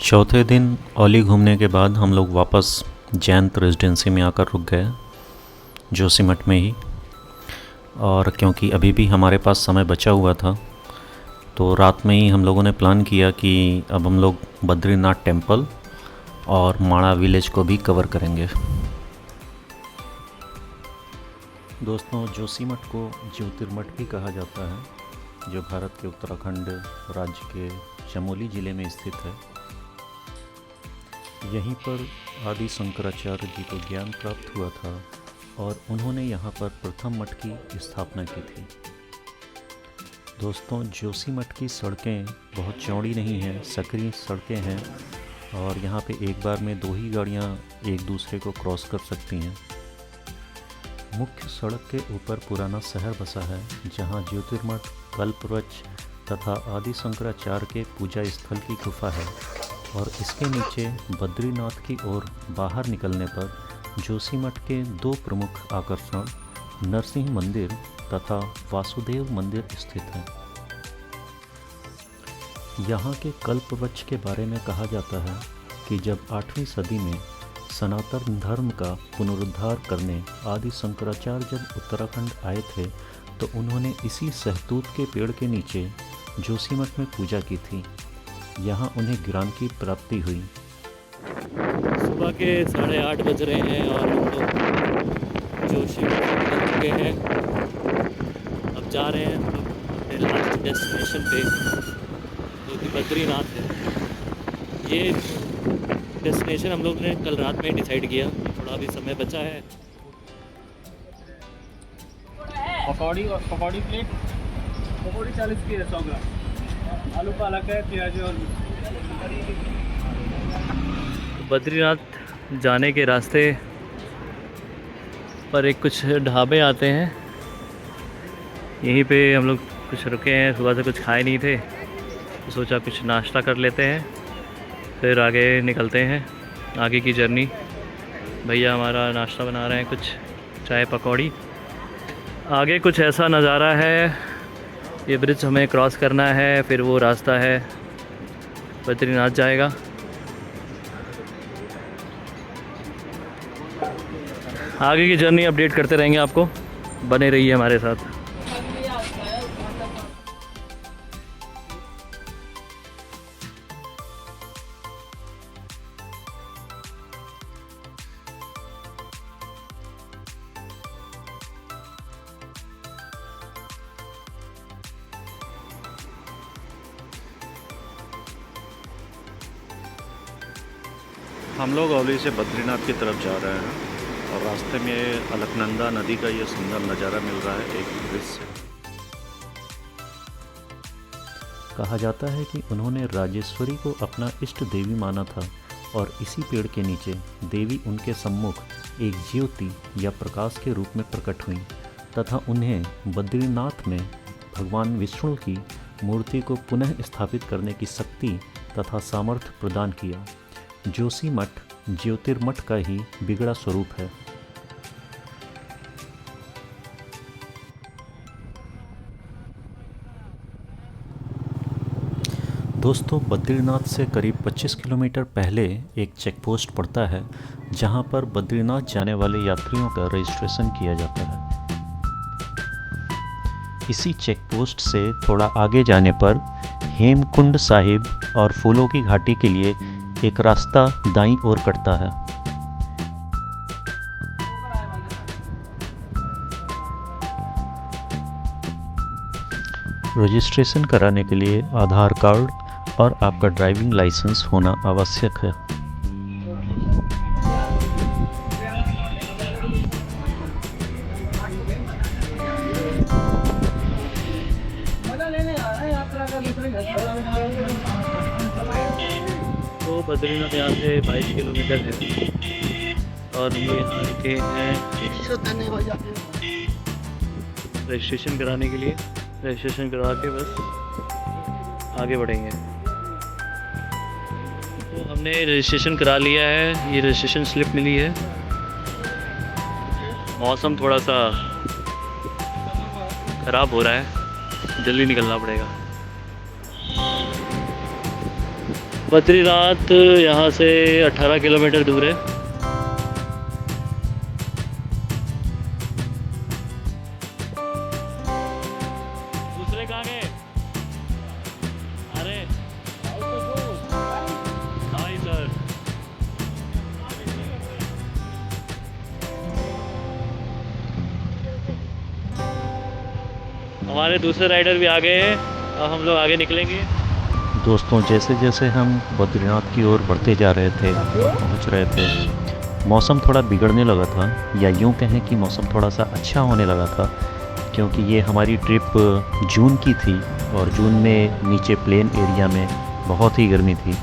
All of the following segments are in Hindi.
चौथे दिन औली घूमने के बाद हम लोग वापस जयंत रेजिडेंसी में आकर रुक गए, जोशीमठ में ही। और क्योंकि अभी भी हमारे पास समय बचा हुआ था तो रात में ही हम लोगों ने प्लान किया कि अब हम लोग बद्रीनाथ टेम्पल और माणा विलेज को भी कवर करेंगे। दोस्तों, जोशीमठ को ज्योतिर्मठ भी कहा जाता है, जो भारत के उत्तराखंड राज्य के चमोली ज़िले में स्थित है। यहीं पर आदि शंकराचार्य जी को ज्ञान प्राप्त हुआ था और उन्होंने यहाँ पर प्रथम मठ की स्थापना की थी। दोस्तों, जोशीमठ की सड़कें बहुत चौड़ी नहीं हैं, सकरी सड़कें हैं और यहाँ पे एक बार में 2 ही गाड़ियाँ एक दूसरे को क्रॉस कर सकती हैं। मुख्य सड़क के ऊपर पुराना शहर बसा है, जहाँ ज्योतिर्मठ, कल्पवृक्ष तथा आदि शंकराचार्य के पूजा स्थल की गुफा है। और इसके नीचे बद्रीनाथ की ओर बाहर निकलने पर जोशीमठ के 2 प्रमुख आकर्षण नरसिंह मंदिर तथा वासुदेव मंदिर स्थित हैं। यहाँ के कल्पवृक्ष के बारे में कहा जाता है कि जब 8वीं सदी में सनातन धर्म का पुनरुद्धार करने आदि शंकराचार्य जब उत्तराखंड आए थे तो उन्होंने इसी सहतूत के पेड़ के नीचे जोशीमठ में पूजा की थी। यहाँ उन्हें ज्ञान की प्राप्ति हुई। सुबह के 8:30 बज रहे हैं और हम लोग जोशीमठ पहुंच चुके हैं। अब जा रहे हैं हम लोग अपने लास्ट डेस्टिनेशन पे, जो कि बद्रीनाथ है। ये डेस्टिनेशन हम लोग ने कल रात में डिसाइड किया, थोड़ा भी समय बचा है। पकौड़ी प्लेट, पकौड़ी 40 की है, 100 ग्राम। आलू पालक है, प्याज और बद्रीनाथ जाने के रास्ते पर एक कुछ ढाबे आते हैं, यहीं पे हम लोग कुछ रुके हैं। सुबह से कुछ खाए नहीं थे तो सोचा कुछ नाश्ता कर लेते हैं, फिर आगे निकलते हैं आगे की जर्नी। भैया हमारा नाश्ता बना रहे हैं, कुछ चाय पकौड़ी। आगे कुछ ऐसा नज़ारा है, ये ब्रिज हमें क्रॉस करना है, फिर वो रास्ता है बद्रीनाथ जाएगा। आगे की जर्नी अपडेट करते रहेंगे आपको, बने रहिए हमारे साथ। हम लोग औली से बद्रीनाथ की तरफ जा रहे हैं और रास्ते में अलकनंदा नदी का ये सुंदर नज़ारा मिल रहा है एक ब्रिज से। कहा जाता है कि उन्होंने राजेश्वरी को अपना इष्ट देवी माना था और इसी पेड़ के नीचे देवी उनके सम्मुख एक ज्योति या प्रकाश के रूप में प्रकट हुई तथा उन्हें बद्रीनाथ में भगवान विष्णु की मूर्ति को पुनः स्थापित करने की शक्ति तथा सामर्थ्य प्रदान किया। जोशीमठ ज्योतिर्मठ का ही बिगड़ा स्वरूप है। दोस्तों, बद्रीनाथ से करीब 25 किलोमीटर पहले एक चेक पोस्ट पड़ता है, जहां पर बद्रीनाथ जाने वाले यात्रियों का रजिस्ट्रेशन किया जाता है। इसी चेक पोस्ट से थोड़ा आगे जाने पर हेमकुंड साहिब और फूलों की घाटी के लिए एक रास्ता दाईं ओर कटता है। रजिस्ट्रेशन कराने के लिए आधार कार्ड और आपका ड्राइविंग लाइसेंस होना आवश्यक है। तो बद्रीनाथ यहाँ से 22 किलोमीटर है और हम लोग यहाँ रुके हैं रजिस्ट्रेशन कराने के लिए। रजिस्ट्रेशन करवा के बस आगे बढ़ेंगे। तो हमने रजिस्ट्रेशन करा लिया है, ये रजिस्ट्रेशन स्लिप मिली है। मौसम थोड़ा सा ख़राब हो रहा है, जल्दी निकलना पड़ेगा। बद्रीनाथ यहाँ से 18 किलोमीटर दूर है। दूसरे कहाँ गए? अरे हाय सर। हमारे दूसरे राइडर भी आ गए हैं। अब हम लोग आगे निकलेंगे। दोस्तों, जैसे जैसे हम बद्रीनाथ की ओर बढ़ते जा रहे थे, पहुंच रहे थे, मौसम थोड़ा बिगड़ने लगा था, या यूं कहें कि मौसम थोड़ा सा अच्छा होने लगा था, क्योंकि ये हमारी ट्रिप जून की थी और जून में नीचे प्लेन एरिया में बहुत ही गर्मी थी,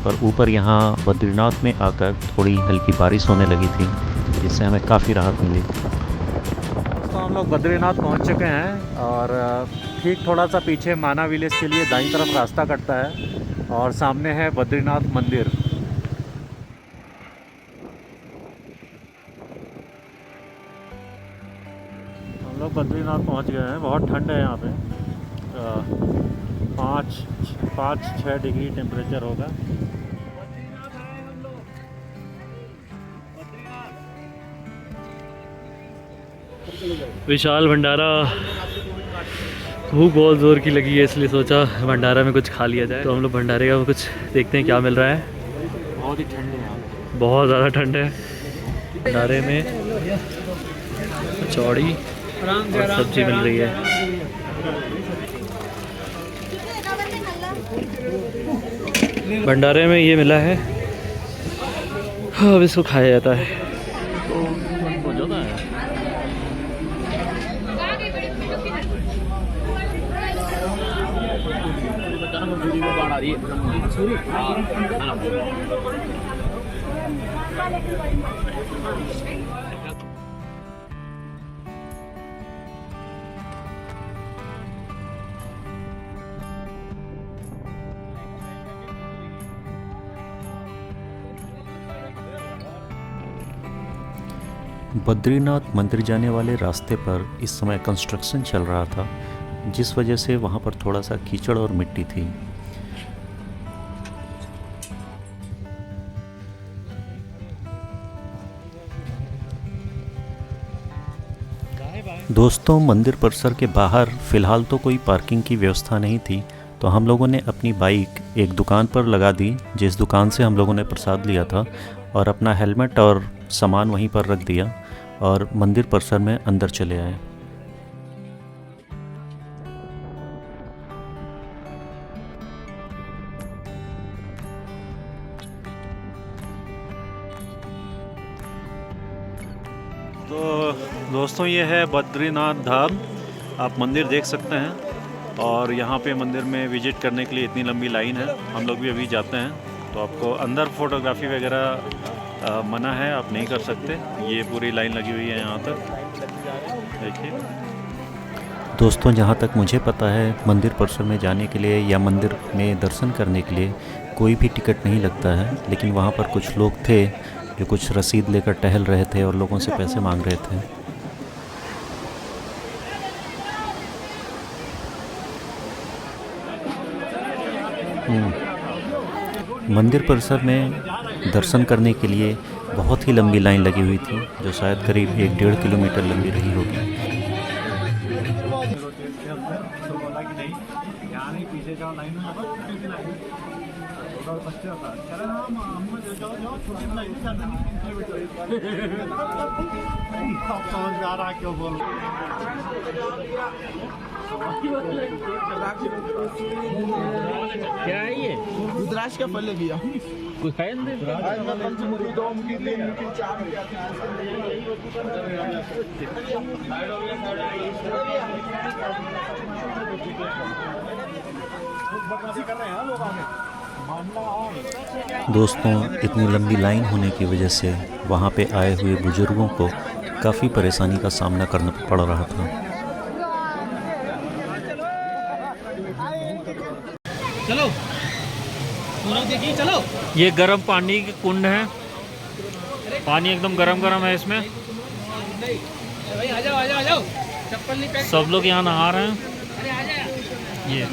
पर ऊपर यहाँ बद्रीनाथ में आकर थोड़ी हल्की बारिश होने लगी थी, जिससे हमें काफ़ी राहत मिली। तो हम लोग बद्रीनाथ पहुँच चुके हैं और ठीक थोड़ा सा पीछे माना विलेज के लिए दाईं तरफ रास्ता कटता है और सामने है बद्रीनाथ मंदिर। हम लोग बद्रीनाथ पहुंच गए हैं। बहुत ठंड है यहाँ पे, 5-6 डिग्री टेम्परेचर होगा। विशाल भंडारा। भूख बहुत ज़ोर की लगी है, इसलिए सोचा भंडारा में कुछ खा लिया जाए। तो हम लोग भंडारे का कुछ देखते हैं क्या मिल रहा है। बहुत ही ठंड है यहाँ। बहुत ज़्यादा ठंड है। भंडारे में कचौड़ी और सब्जी मिल रही है। भंडारे में ये मिला है, अब इसको खाया जाता है। बद्रीनाथ मंदिर जाने वाले रास्ते पर इस समय कंस्ट्रक्शन चल रहा था, जिस वजह से वहाँ पर थोड़ा सा कीचड़ और मिट्टी थी। दोस्तों, मंदिर परिसर के बाहर फ़िलहाल तो कोई पार्किंग की व्यवस्था नहीं थी, तो हम लोगों ने अपनी बाइक एक दुकान पर लगा दी, जिस दुकान से हम लोगों ने प्रसाद लिया था, और अपना हेलमेट और सामान वहीं पर रख दिया और मंदिर परिसर में अंदर चले आए। तो दोस्तों, ये है बद्रीनाथ धाम। आप मंदिर देख सकते हैं और यहाँ पे मंदिर में विज़िट करने के लिए इतनी लंबी लाइन है। हम लोग भी अभी जाते हैं, तो आपको अंदर फ़ोटोग्राफी वगैरह मना है, आप नहीं कर सकते। ये पूरी लाइन लगी हुई है यहाँ तक, देखिए। दोस्तों, जहाँ तक मुझे पता है, मंदिर परिसर में जाने के लिए या मंदिर में दर्शन करने के लिए कोई भी टिकट नहीं लगता है, लेकिन वहाँ पर कुछ लोग थे जो कुछ रसीद लेकर टहल रहे थे और लोगों से पैसे मांग रहे थे। मंदिर परिसर में दर्शन करने के लिए बहुत ही लंबी लाइन लगी हुई थी, जो शायद करीब 1-1.5 किलोमीटर लंबी रही होगी। क्या है ये? रुद्राक्ष का फल भैया, कोई खाए ना? दोस्तों, इतनी लंबी लाइन होने की वजह से वहाँ पे आए हुए बुजुर्गों को काफ़ी परेशानी का सामना करना पड़ रहा था। चलो देखिए, चलो। ये गर्म पानी के कुंड है, पानी एकदम गरम गरम है इसमें। भाई आ जाओ। चप्पल नहीं पहन। सब लोग यहाँ नहा रहे हैं। ये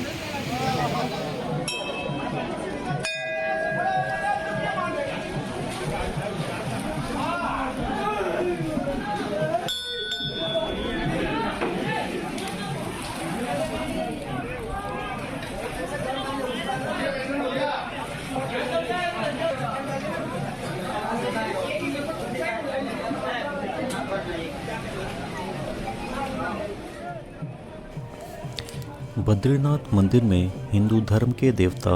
बद्रीनाथ मंदिर में हिंदू धर्म के देवता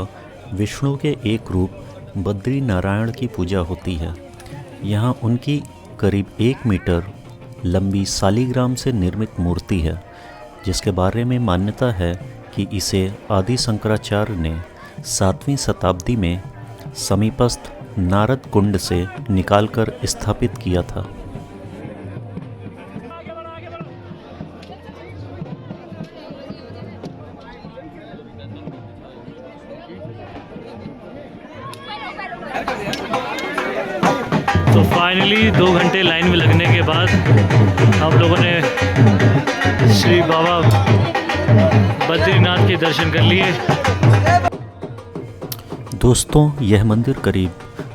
विष्णु के एक रूप बद्री नारायण की पूजा होती है। यहाँ उनकी करीब 1 मीटर लंबी सालिग्राम से निर्मित मूर्ति है, जिसके बारे में मान्यता है कि इसे आदि शंकराचार्य ने 7वीं शताब्दी में समीपस्थ नारद कुंड से निकालकर स्थापित किया था। तो फाइनली 2 घंटे लाइन में लगने के बाद हम लोगों ने श्री बाबा बद्रीनाथ के दर्शन कर लिए। दोस्तों, यह मंदिर करीब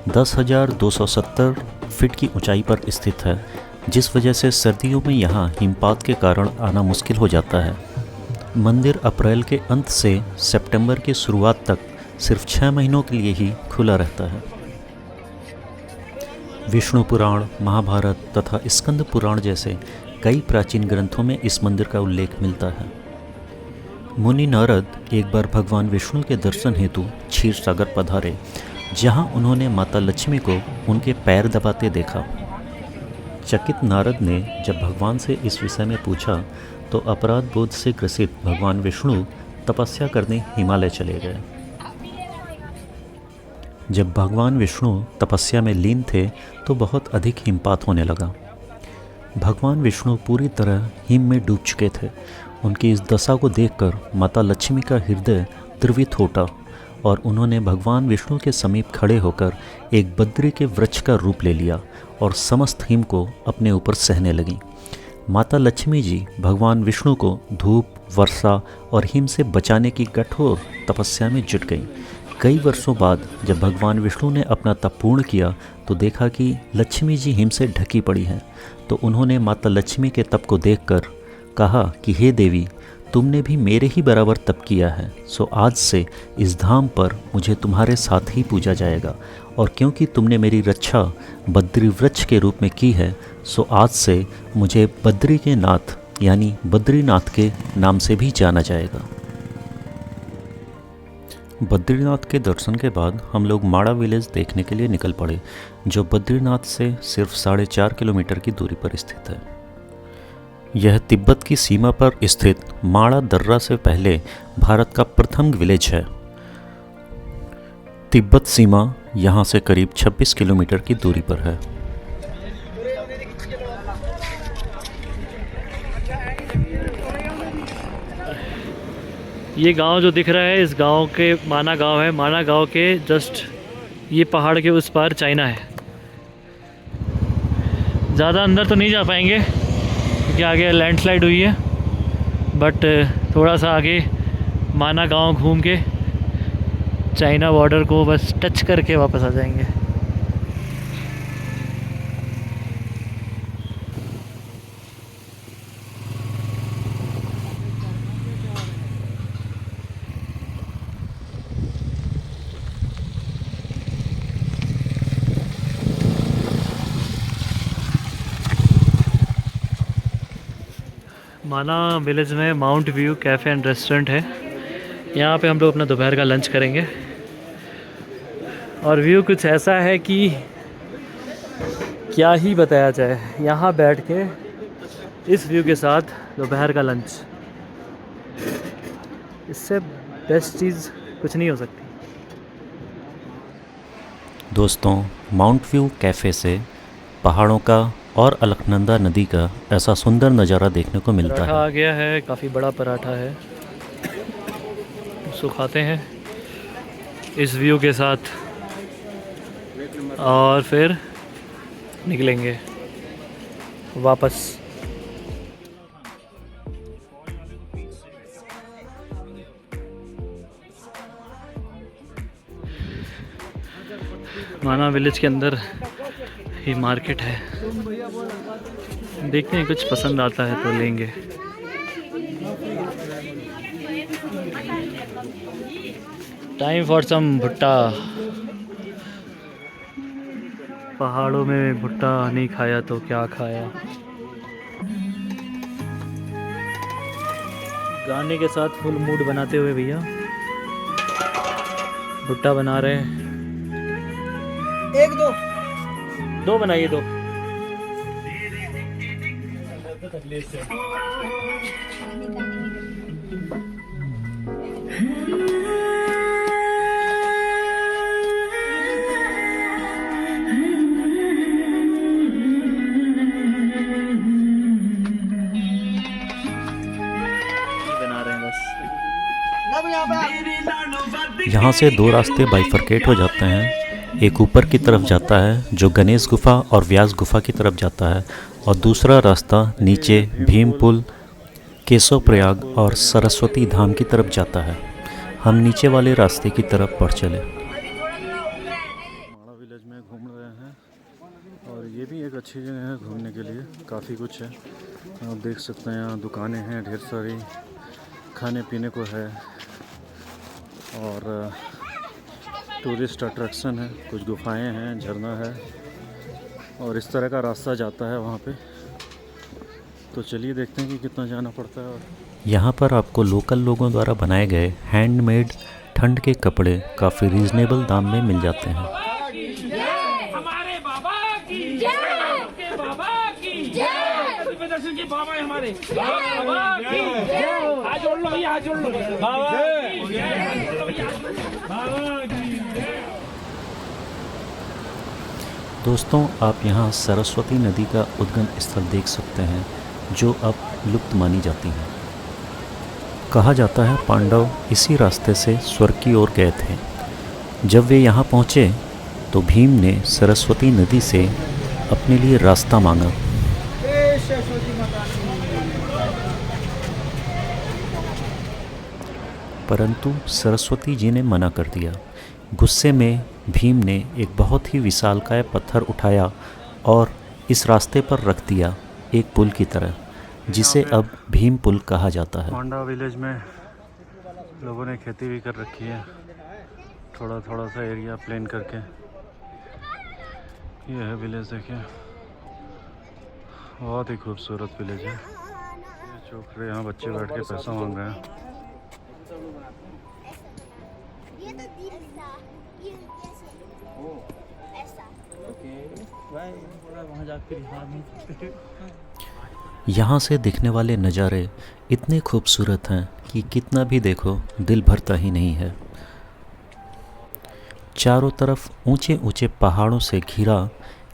10,270 फीट की ऊंचाई पर स्थित है, जिस वजह से सर्दियों में यहाँ हिमपात के कारण आना मुश्किल हो जाता है। मंदिर अप्रैल के अंत से सितंबर की शुरुआत तक सिर्फ 6 महीनों के लिए ही खुला रहता है। विष्णु पुराण, महाभारत तथा स्कंद पुराण जैसे कई प्राचीन ग्रंथों में इस मंदिर का उल्लेख मिलता है। मुनि नारद एक बार भगवान विष्णु के दर्शन हेतु क्षीर सागर पधारे, जहां उन्होंने माता लक्ष्मी को उनके पैर दबाते देखा। चकित नारद ने जब भगवान से इस विषय में पूछा तो अपराध बोध से ग्रसित भगवान विष्णु तपस्या करने हिमालय चले गए। जब भगवान विष्णु तपस्या में लीन थे तो बहुत अधिक हिमपात होने लगा। भगवान विष्णु पूरी तरह हिम में डूब चुके थे। उनकी इस दशा को देखकर माता लक्ष्मी का हृदय द्रवित हो उठा और उन्होंने भगवान विष्णु के समीप खड़े होकर एक बद्री के वृक्ष का रूप ले लिया और समस्त हिम को अपने ऊपर सहने लगी। माता लक्ष्मी जी भगवान विष्णु को धूप, वर्षा और हिम से बचाने की कठोर तपस्या में जुट गईं। कई वर्षों बाद जब भगवान विष्णु ने अपना तप पूर्ण किया तो देखा कि लक्ष्मी जी हिम से ढकी पड़ी हैं। तो उन्होंने माता लक्ष्मी के तप को देखकर कहा कि हे देवी, तुमने भी मेरे ही बराबर तप किया है, सो आज से इस धाम पर मुझे तुम्हारे साथ ही पूजा जाएगा। और क्योंकि तुमने मेरी रक्षा बद्री वृक्ष के रूप में की है, सो आज से मुझे बद्री के नाथ यानी बद्रीनाथ के नाम से भी जाना जाएगा। बद्रीनाथ के दर्शन के बाद हम लोग माड़ा विलेज देखने के लिए निकल पड़े, जो बद्रीनाथ से सिर्फ 4.5 किलोमीटर की दूरी पर स्थित है। यह तिब्बत की सीमा पर स्थित माड़ा दर्रा से पहले भारत का प्रथम विलेज है। तिब्बत सीमा यहाँ से करीब 26 किलोमीटर की दूरी पर है। ये गांव जो दिख रहा है, इस गांव के माना गांव है। माना गांव के जस्ट ये पहाड़ के उस पार चाइना है। ज़्यादा अंदर तो नहीं जा पाएंगे क्योंकि आगे लैंडस्लाइड हुई है, बट थोड़ा सा आगे माना गांव घूम के चाइना बॉर्डर को बस टच करके वापस आ जाएंगे। माना विलेज में mount view cafe and restaurant है। यहाँ पे हम लोग अपना दोपहर का लंच करेंगे और व्यू कुछ ऐसा है कि क्या ही बताया जाए। यहाँ बैठ के इस व्यू के साथ दोपहर का लंच, इससे बेस्ट चीज़ कुछ नहीं हो सकती। दोस्तों, माउंट व्यू कैफ़े से पहाड़ों का और अलकनंदा नदी का ऐसा सुंदर नज़ारा देखने को मिलता पराठा है। आ गया है, काफ़ी बड़ा पराठा है, उसको खाते हैं इस व्यू के साथ और फिर निकलेंगे वापस। माना विलेज के अंदर ही मार्केट है, देखते हैं कुछ पसंद आता है तो लेंगे। टाइम फॉर सम भुट्टा। पहाड़ों में भुट्टा नहीं खाया तो क्या खाया। गाने के साथ फुल मूड बनाते हुए भैया भुट्टा बना रहे हैं। एक दो दो बनाइए, दो। बना रहे हैं बस। यहाँ से दो रास्ते बाइफरकेट हो जाते हैं। एक ऊपर की तरफ जाता है जो गणेश गुफा और व्यास गुफा की तरफ जाता है, और दूसरा रास्ता नीचे भीम पुल, केशव प्रयाग और सरस्वती धाम की तरफ जाता है। हम नीचे वाले रास्ते की तरफ बढ़ चले। माड़ा विलेज में घूम रहे हैं और ये भी एक अच्छी जगह है घूमने के लिए। काफ़ी कुछ है, आप देख सकते हैं। यहाँ दुकानें हैं ढेर सारी, खाने पीने को है और टूरिस्ट अट्रैक्शन है। कुछ गुफाएं हैं, झरना है और इस तरह का रास्ता जाता है वहाँ पे। तो चलिए देखते हैं कि कितना जाना पड़ता है। और यहाँ पर आपको लोकल लोगों द्वारा बनाए गए हैंडमेड ठंड के कपड़े काफ़ी रीज़नेबल दाम में मिल जाते हैं। हमारे बाबा की जय, बाबा की जय, दर्शन के बाबा हमारे बाबा की जय। हाथ जोड़ लो भैया, हाथ जोड़ लो। बाबा की जय, बाबा की जय। दोस्तों, आप यहाँ सरस्वती नदी का उद्गम स्थल देख सकते हैं जो अब लुप्त मानी जाती है। कहा जाता है पांडव इसी रास्ते से स्वर्ग की ओर गए थे। जब वे यहाँ पहुँचे तो भीम ने सरस्वती नदी से अपने लिए रास्ता मांगा। परंतु सरस्वती जी ने मना कर दिया। गुस्से में भीम ने एक बहुत ही विशालकाय पत्थर उठाया और इस रास्ते पर रख दिया, एक पुल की तरह, जिसे अब भीम पुल कहा जाता है। पांडा विलेज में लोगों ने खेती भी कर रखी है, थोड़ा थोड़ा सा एरिया प्लेन करके। ये है विलेज, देखिए बहुत ही खूबसूरत विलेज है। ये छोकरे यहाँ बच्चे बैठ के पैसा मांग रहे हैं। यहाँ से दिखने वाले नज़ारे इतने खूबसूरत हैं कि कितना भी देखो दिल भरता ही नहीं है। चारों तरफ ऊंचे ऊंचे पहाड़ों से घिरा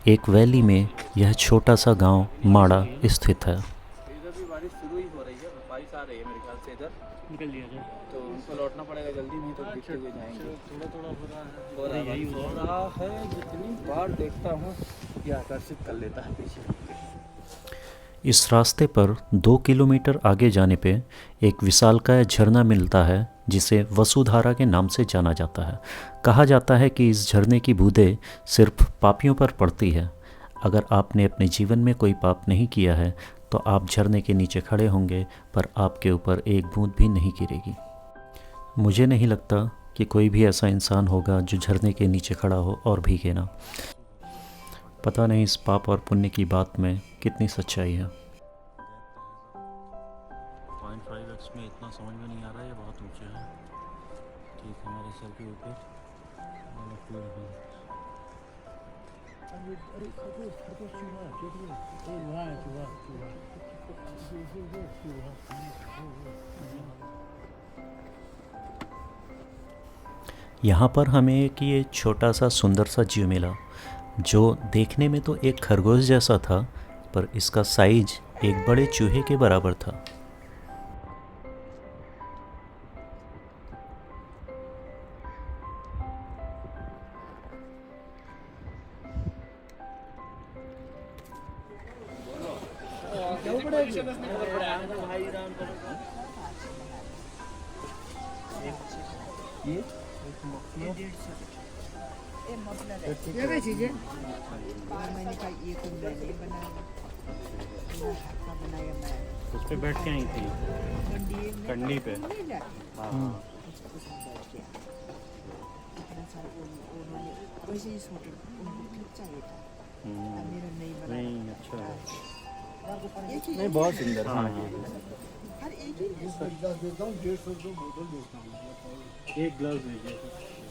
एक वैली में यह छोटा सा गांव माड़ा स्थित है। इधर भी बारिश शुरू ही हो रही है, बारिश आ रही है मेरे ख्याल से। इधर निकल लिया जाए तो उनको लौटना पड़ेगा जल्दी, नहीं तो दिखते हुए जाएंगे। थोड़ा थोड़ा हो रहा है। जितनी बार देखता हूँ ये आकर्षित कर लेता है पीछे। इस रास्ते पर 2 किलोमीटर आगे जाने पे एक विशालकाय झरना मिलता है जिसे वसुधारा के नाम से जाना जाता है। कहा जाता है कि इस झरने की बूंदें सिर्फ पापियों पर पड़ती है। अगर आपने अपने जीवन में कोई पाप नहीं किया है तो आप झरने के नीचे खड़े होंगे पर आपके ऊपर एक बूंद भी नहीं गिरेगी। मुझे नहीं लगता कि कोई भी ऐसा इंसान होगा जो झरने के नीचे खड़ा हो और भीगे ना। पता नहीं इस पाप और पुण्य की बात में कितनी सच्चाई है। 0.5x में इतना समझ में नहीं आ रहा है, ये बहुत ऊंचे है। ठीक, हमारे सर के ऊपर यहाँ पर हमें एक ये छोटा सा सुंदर सा जीव मिला जो देखने में तो एक खरगोश जैसा था, पर इसका साइज एक बड़े चूहे के बराबर था। ये चीजें मैंने कहा ये तो मैंने बनाया, हाथ का बनाया मैं। उस पे बैठ के आई थी कंडी पे। वैसे ही छोटे उनको ठीक चाहिए था, मेरा नहीं बना। नहीं, अच्छा है। ये चीज़ नहीं बहुत सुंदर। हाँ, हर एक ही है। 150 देता हूँ, 150 रुपये बोतल देता हूँ। एक ग्लास दीजिए,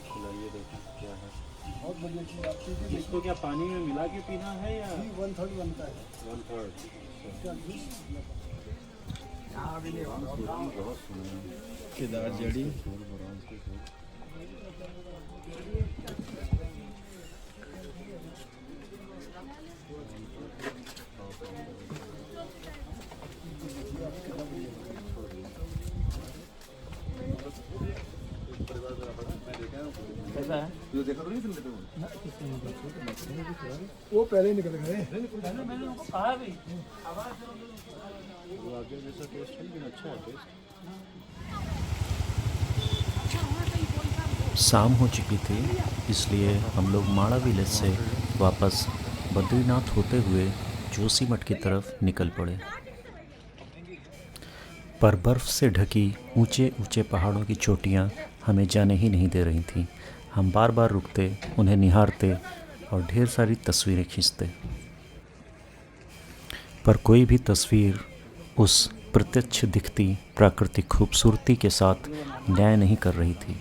खिलाइए, देखिए क्या है। बहुत बढ़िया चीज़ आपकी थी। इसको क्या पानी में मिला के पीना है या 1/3 बनता है 1/3? इसका जूस। बहुत सुना केदार जड़ी। कैसा है? वो पहले ही निकल गए। मैंने उनको कहा भी। जैसा टेस्ट है, लेकिन अच्छा है टेस्ट। शाम हो चुकी थी, इसलिए हम लोग माड़ा विलेज से वापस बद्रीनाथ होते हुए जोशीमठ की तरफ निकल पड़े। पर बर्फ़ से ढकी ऊंचे ऊंचे पहाड़ों की चोटियां हमें जाने ही नहीं दे रही थीं। हम बार बार रुकते, उन्हें निहारते और ढेर सारी तस्वीरें खींचते, पर कोई भी तस्वीर उस प्रत्यक्ष दिखती प्राकृतिक खूबसूरती के साथ न्याय नहीं कर रही थी।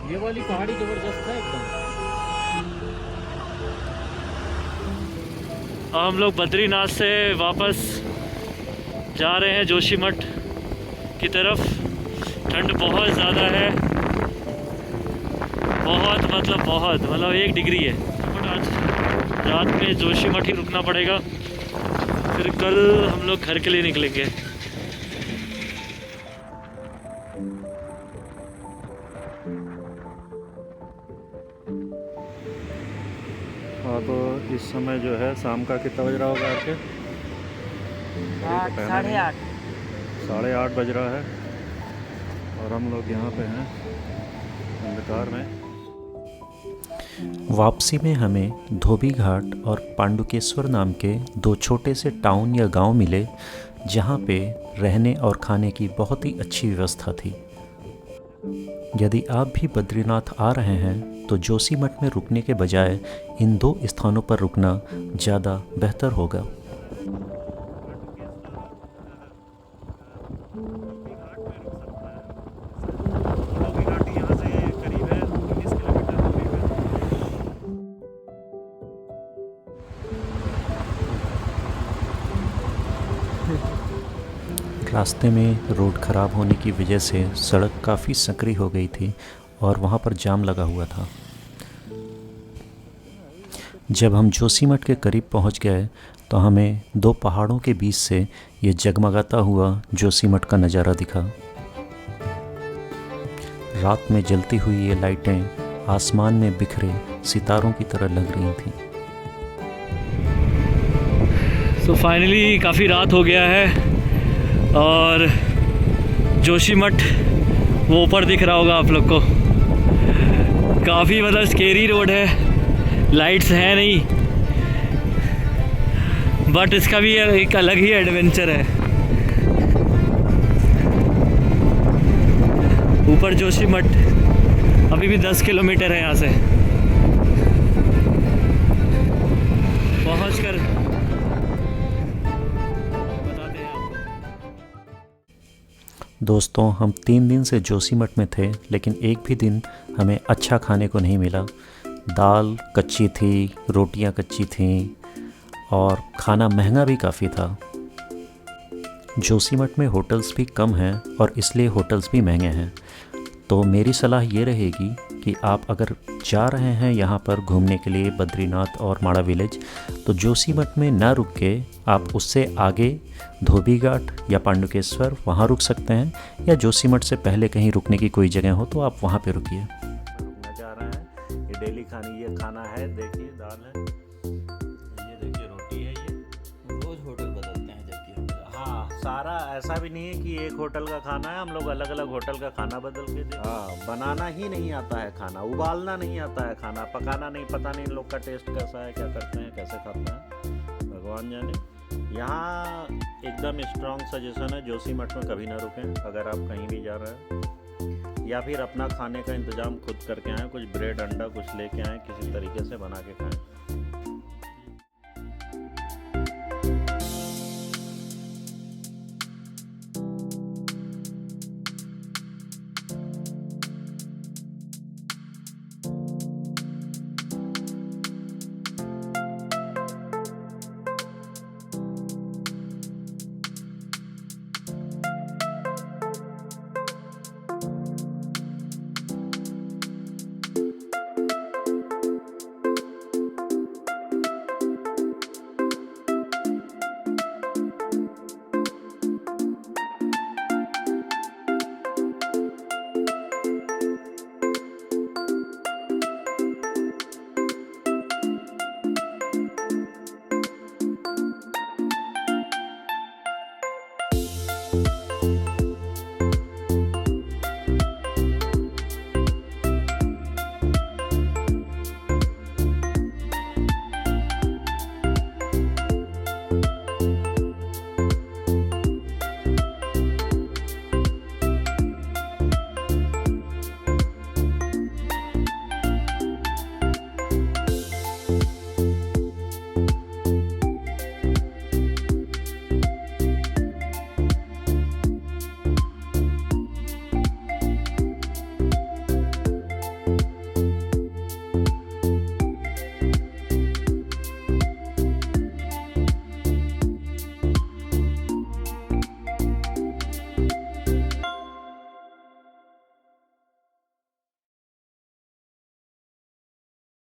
ये वाली पहाड़ी जबरदस्त है एकदम। हम लोग बद्रीनाथ से वापस जा रहे हैं जोशीमठ की तरफ। ठंड बहुत ज़्यादा है, बहुत 1 डिग्री है। बट आज रात में जोशीमठ ही रुकना पड़ेगा, फिर कल हम लोग घर के लिए निकलेंगे। अब इस समय जो है शाम का कितना बज रहा होगा आपके? 8:30। 8:30 बज रहा है और हम लोग यहाँ पे हैं अंधकार में। वापसी में हमें धोबी घाट और पांडुकेश्वर नाम के 2 छोटे से टाउन या गांव मिले, जहाँ पे रहने और खाने की बहुत ही अच्छी व्यवस्था थी। यदि आप भी बद्रीनाथ आ रहे हैं तो जोशीमठ में रुकने के बजाय इन 2 स्थानों पर रुकना ज़्यादा बेहतर होगा। रास्ते में रोड ख़राब होने की वजह से सड़क काफ़ी संकरी हो गई थी और वहाँ पर जाम लगा हुआ था। जब हम जोशीमठ के करीब पहुँच गए तो हमें 2 पहाड़ों के बीच से ये जगमगाता हुआ जोशीमठ का नज़ारा दिखा। रात में जलती हुई ये लाइटें आसमान में बिखरे सितारों की तरह लग रही थीं। तो फाइनली काफ़ी रात हो गया है और जोशीमठ वो ऊपर दिख रहा होगा आप लोग को। काफ़ी स्केरी रोड है, लाइट्स हैं नहीं, बट इसका भी एक अलग ही एडवेंचर है। ऊपर जोशीमठ अभी भी 10 किलोमीटर है यहाँ से। पहुँचकर बताते हैं आपको। दोस्तों, हम 3 दिन से जोशीमठ में थे, लेकिन एक भी दिन हमें अच्छा खाने को नहीं मिला। दाल कच्ची थी, रोटियां कच्ची थीं और खाना महंगा भी काफ़ी था। जोशीमठ में होटल्स भी कम हैं और इसलिए होटल्स भी महंगे हैं। तो मेरी सलाह ये रहेगी कि आप अगर जा रहे हैं यहाँ पर घूमने के लिए बद्रीनाथ और माड़ा विलेज, तो जोशीमठ में ना रुक के आप उससे आगे धोबी घाट या पांडुकेश्वर वहाँ रुक सकते हैं, या जोशीमठ से पहले कहीं रुकने की कोई जगह हो तो आप वहाँ पे रुकिए। रुकने जा रहे हैं, ये डेली खाना है। देखिए दाल है, ये देखिए रोटी है। ये रोज होटल बदलते हैं जबकि हम हाँ, सारा ऐसा भी नहीं है कि एक होटल का खाना है, हम लोग अलग अलग होटल का खाना बदल के दे। हाँ, बनाना ही नहीं आता है खाना, उबालना नहीं आता है खाना, पकाना नहीं, पता नहीं इन लोग का टेस्ट कैसा है, क्या करते हैं, कैसे खाते हैं, भगवान जाने। यहाँ एकदम स्ट्रॉन्ग सजेशन है, जोशीमठ में कभी ना रुकें अगर आप कहीं भी जा रहे हैं, या फिर अपना खाने का इंतज़ाम खुद करके आएँ, कुछ ब्रेड अंडा कुछ लेके आएँ, किसी तरीके से बना के खाएँ।